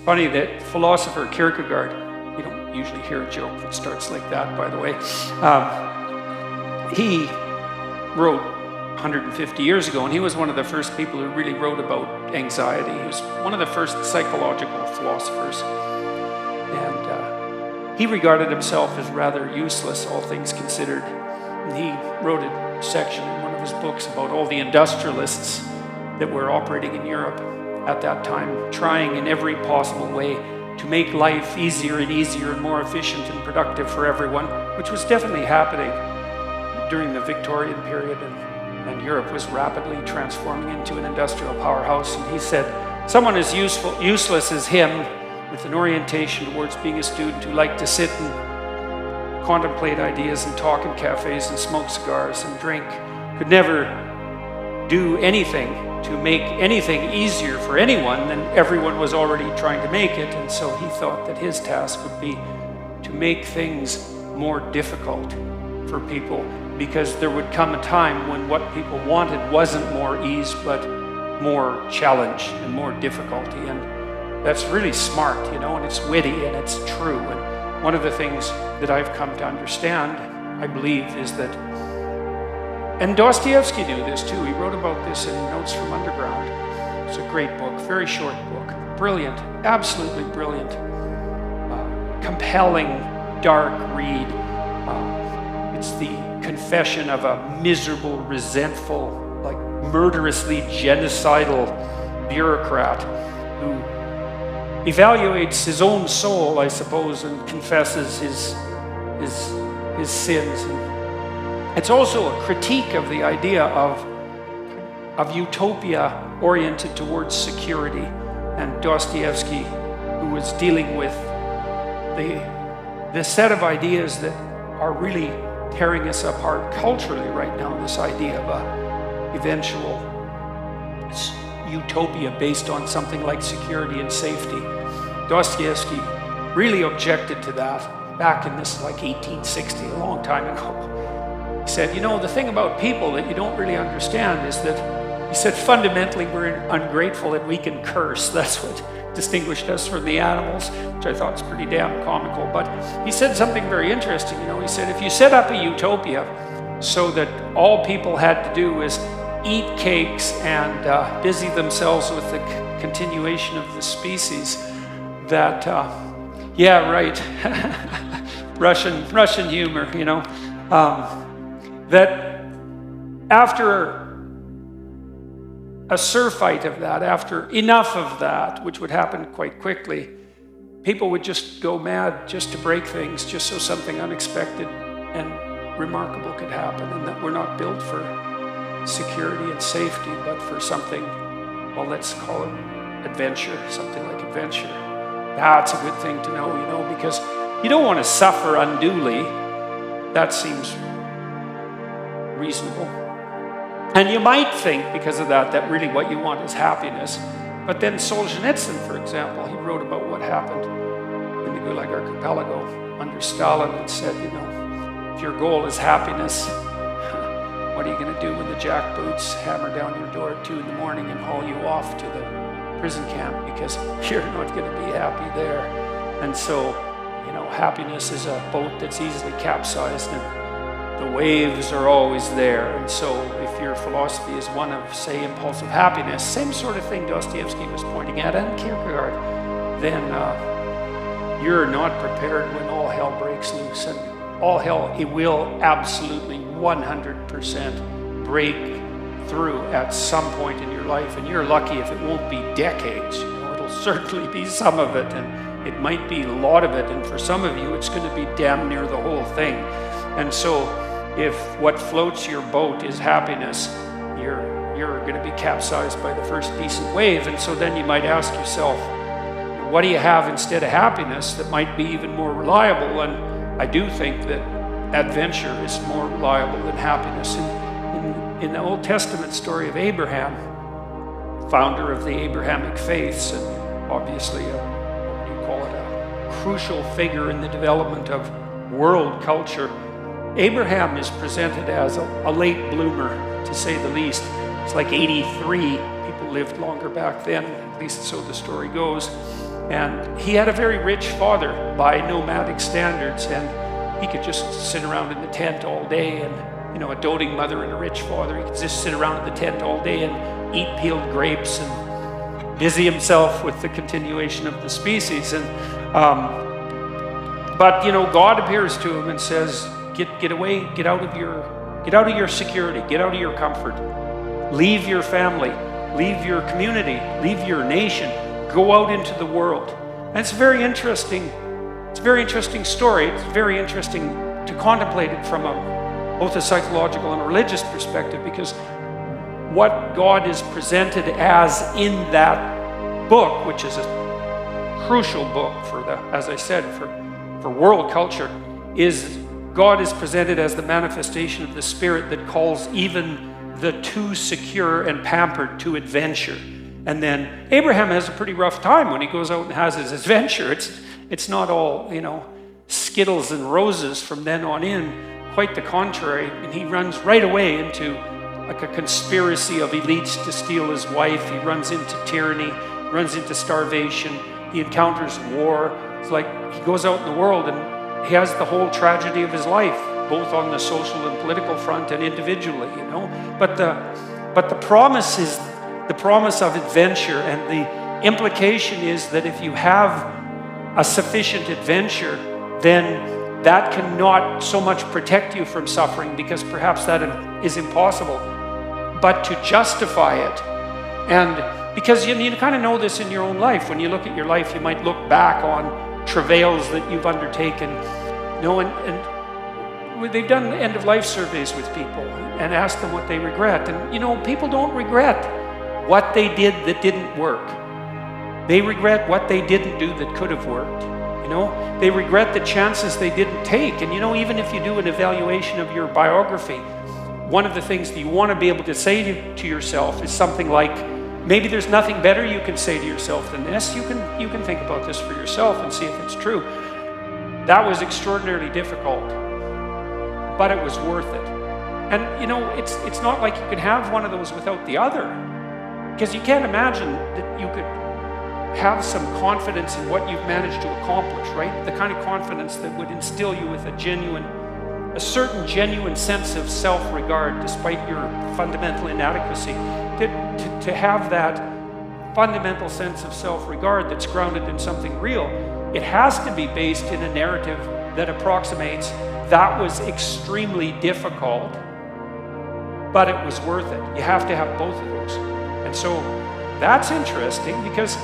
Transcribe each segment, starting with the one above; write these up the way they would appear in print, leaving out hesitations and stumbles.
funny that philosopher Kierkegaard, you don't usually hear a joke that starts like that, by the way. He wrote 150 years ago, and he was one of the first people who really wrote about anxiety. He was one of the first psychological philosophers. And he regarded himself as rather useless, all things considered. And he wrote a section in one of his books about all the industrialists that were operating in Europe at that time, trying in every possible way to make life easier and easier and more efficient and productive for everyone, which was definitely happening during the Victorian period, and Europe was rapidly transforming into an industrial powerhouse. And he said, someone as useless as him, with an orientation towards being a student who liked to sit and contemplate ideas and talk in cafes and smoke cigars and drink, could never do anything to make anything easier for anyone than everyone was already trying to make it. And so he thought that his task would be to make things more difficult for people, because there would come a time when what people wanted wasn't more ease, but more challenge and more difficulty. And that's really smart, you know, and it's witty and it's true. And one of the things that I've come to understand, I believe, is that, and Dostoevsky knew this too, he wrote about this in Notes from Underground. It's a great book, very short book, brilliant, absolutely brilliant, compelling, dark read. It's the confession of a miserable, resentful, like murderously genocidal bureaucrat who evaluates his own soul, I suppose, and confesses his sins. And it's also a critique of the idea of utopia oriented towards security. And Dostoevsky, who was dealing with the set of ideas that are really tearing us apart culturally right now, this idea of a eventual utopia based on something like security and safety. Dostoevsky really objected to that back in this like 1860, a long time ago. He said, you know, the thing about people that you don't really understand is that, he said, fundamentally we're ungrateful and we can curse. That's what distinguished us from the animals, which I thought was pretty damn comical. But he said something very interesting, you know. He said, if you set up a utopia so that all people had to do is eat cakes and busy themselves with the continuation of the species, that, yeah, right, Russian humor, you know, that after a surfeit of that, after enough of that, which would happen quite quickly, people would just go mad just to break things, just so something unexpected and remarkable could happen, and that we're not built for security and safety, but for something, well, let's call it adventure, something like adventure. That's a good thing to know, you know, because you don't want to suffer unduly. That seems reasonable. And you might think, because of that, that really what you want is happiness. But then Solzhenitsyn, for example, he wrote about what happened in the Gulag Archipelago under Stalin and said, you know, if your goal is happiness, what are you going to do when the jackboots hammer down your door at 2 a.m. and haul you off to the prison camp, because you're not going to be happy there. And so, you know, happiness is a boat that's easily capsized, and the waves are always there. And so if your philosophy is one of, say, impulsive happiness, same sort of thing Dostoevsky was pointing at, and Kierkegaard, then you're not prepared when all hell breaks loose. And all hell, it will absolutely 100% break through at some point in your life. And you're lucky if it won't be decades. You know, it'll certainly be some of it, and it might be a lot of it. And for some of you, it's going to be damn near the whole thing. And so if what floats your boat is happiness, you're going to be capsized by the first decent wave. And so then you might ask yourself, what do you have instead of happiness that might be even more reliable? And I do think that adventure is more reliable than happiness. In the Old Testament story of Abraham, founder of the Abrahamic faiths, and obviously a crucial figure in the development of world culture, Abraham is presented as a late bloomer, to say the least. It's like 83. People lived longer back then, at least so the story goes. And he had a very rich father by nomadic standards, and he could just sit around in the tent all day, and a doting mother and a rich father. He could just sit around in the tent all day and eat peeled grapes and busy himself with the continuation of the species. And but God appears to him and says, "Get away, get out of your security, get out of your comfort, leave your family, leave your community, leave your nation, go out into the world." And it's very interesting. It's a very interesting story. It's very interesting to contemplate it from both a psychological and a religious perspective, because what God is presented as in that book, which is a crucial book as I said, for world culture, is God is presented as the manifestation of the Spirit that calls even the too secure and pampered to adventure. And then Abraham has a pretty rough time when he goes out and has his adventure. It's not all, skittles and roses from then on in. Quite the contrary. And he runs right away into like a conspiracy of elites to steal his wife. He runs into tyranny, runs into starvation. He encounters war. It's like he goes out in the world and he has the whole tragedy of his life, both on the social and political front and individually, But the promise is the promise of adventure, and the implication is that if you have a sufficient adventure, then that cannot so much protect you from suffering, because perhaps that is impossible, but to justify it. And because you kind of know this in your own life. When you look at your life, you might look back on travails that you've undertaken, and they've done end-of-life surveys with people and asked them what they regret. And people don't regret what they did that didn't work. They regret what they didn't do that could have worked. They regret the chances they didn't take. And even if you do an evaluation of your biography, one of the things that you want to be able to say to yourself is something like, maybe there's nothing better you can say to yourself than this. You can think about this for yourself and see if it's true. That was extraordinarily difficult, but it was worth it. And it's not like you can have one of those without the other, because you can't imagine that you could have some confidence in what you've managed to accomplish, right? The kind of confidence that would instill you with a certain genuine sense of self-regard despite your fundamental inadequacy. To have that fundamental sense of self-regard that's grounded in something real, it has to be based in a narrative that approximates that was extremely difficult, but it was worth it. You have to have both of those. And so that's interesting, because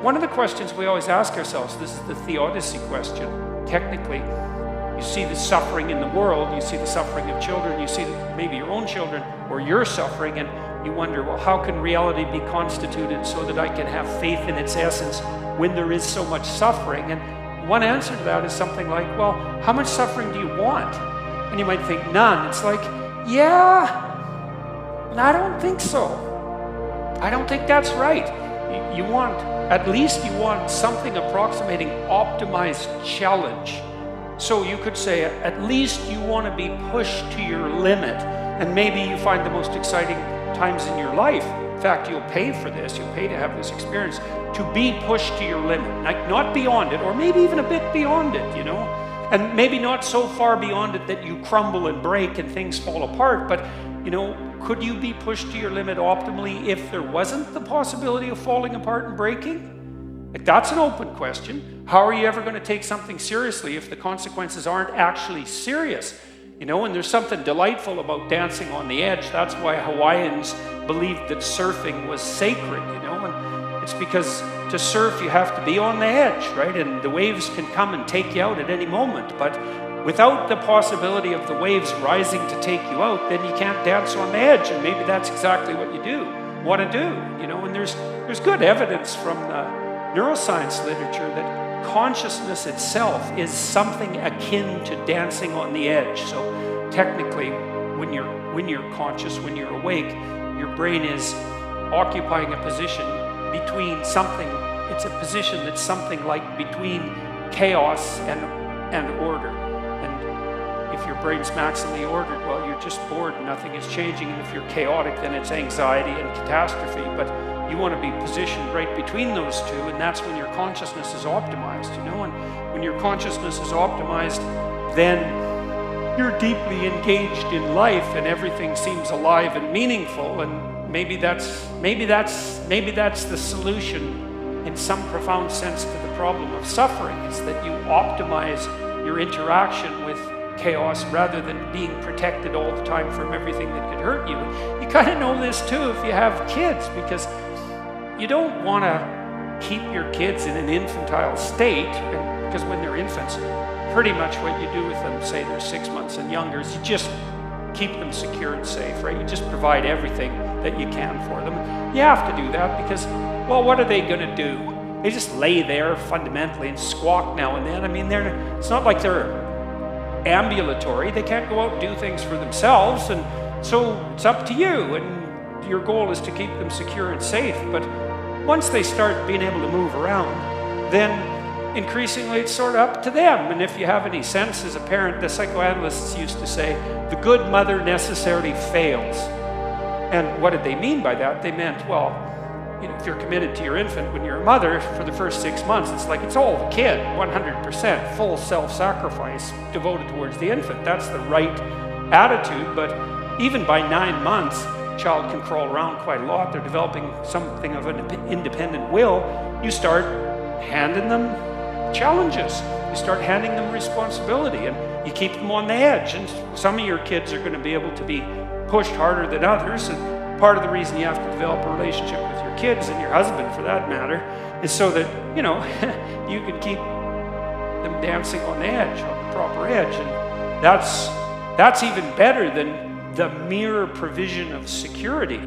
one of the questions we always ask ourselves, this is the theodicy question, technically. You see the suffering in the world, you see the suffering of children, you see maybe your own children, or your suffering, and you wonder, well, how can reality be constituted so that I can have faith in its essence when there is so much suffering? And one answer to that is something like, well, how much suffering do you want? And you might think, none. It's like, yeah, I don't think so. I don't think that's right. At least you want something approximating optimized challenge. So you could say, at least you want to be pushed to your limit. And maybe you find the most exciting times in your life. In fact, you'll pay for this. You'll pay to have this experience, to be pushed to your limit. Like, not beyond it, or maybe even a bit beyond it, And maybe not so far beyond it that you crumble and break and things fall apart. But, could you be pushed to your limit optimally if there wasn't the possibility of falling apart and breaking? Like, that's an open question. How are you ever going to take something seriously if the consequences aren't actually serious? And there's something delightful about dancing on the edge. That's why Hawaiians believed that surfing was sacred, and it's because to surf you have to be on the edge, right? And the waves can come and take you out at any moment. But without the possibility of the waves rising to take you out, then you can't dance on the edge. And maybe that's exactly what you want to do, And there's good evidence from the neuroscience literature that consciousness itself is something akin to dancing on the edge. So technically, when you're conscious, when you're awake, your brain is occupying a position between something. It's a position that's something like between chaos and order. And if your brain's maximally ordered, well, you're just bored and nothing is changing. And if you're chaotic, then it's anxiety and catastrophe. But you want to be positioned right between those two, and that's when your consciousness is optimized, you know. And when your consciousness is optimized, then you're deeply engaged in life and everything seems alive and meaningful. And maybe that's the solution in some profound sense to the problem of suffering, is that you optimize your interaction with chaos rather than being protected all the time from everything that could hurt you. And you kind of know this too if you have kids, because you don't want to keep your kids in an infantile state, because when they're infants, pretty much what you do with them, say they're 6 months and younger, is you just keep them secure and safe, right? You just provide everything that you can for them. You have to do that because, well, what are they going to do? They just lay there fundamentally and squawk now and then. I mean, it's not like they're ambulatory. They can't go out and do things for themselves, and so it's up to you, and your goal is to keep them secure and safe. But once they start being able to move around, then increasingly it's sort of up to them. And if you have any sense as a parent, the psychoanalysts used to say, the good mother necessarily fails. And what did they mean by that? They meant, well, you know, if you're committed to your infant when you're a mother for the first 6 months, it's like it's all the kid, 100%, full self-sacrifice devoted towards the infant. That's the right attitude. But even by 9 months, a child can crawl around quite a lot. They're developing something of an independent will. You start handing them challenges. You start handing them responsibility, and you keep them on the edge. And some of your kids are going to be able to be pushed harder than others. And part of the reason you have to develop a relationship with your kids, and your husband for that matter, is so that, you know, you can keep them dancing on the edge, on the proper edge. And that's even better than the mere provision of security.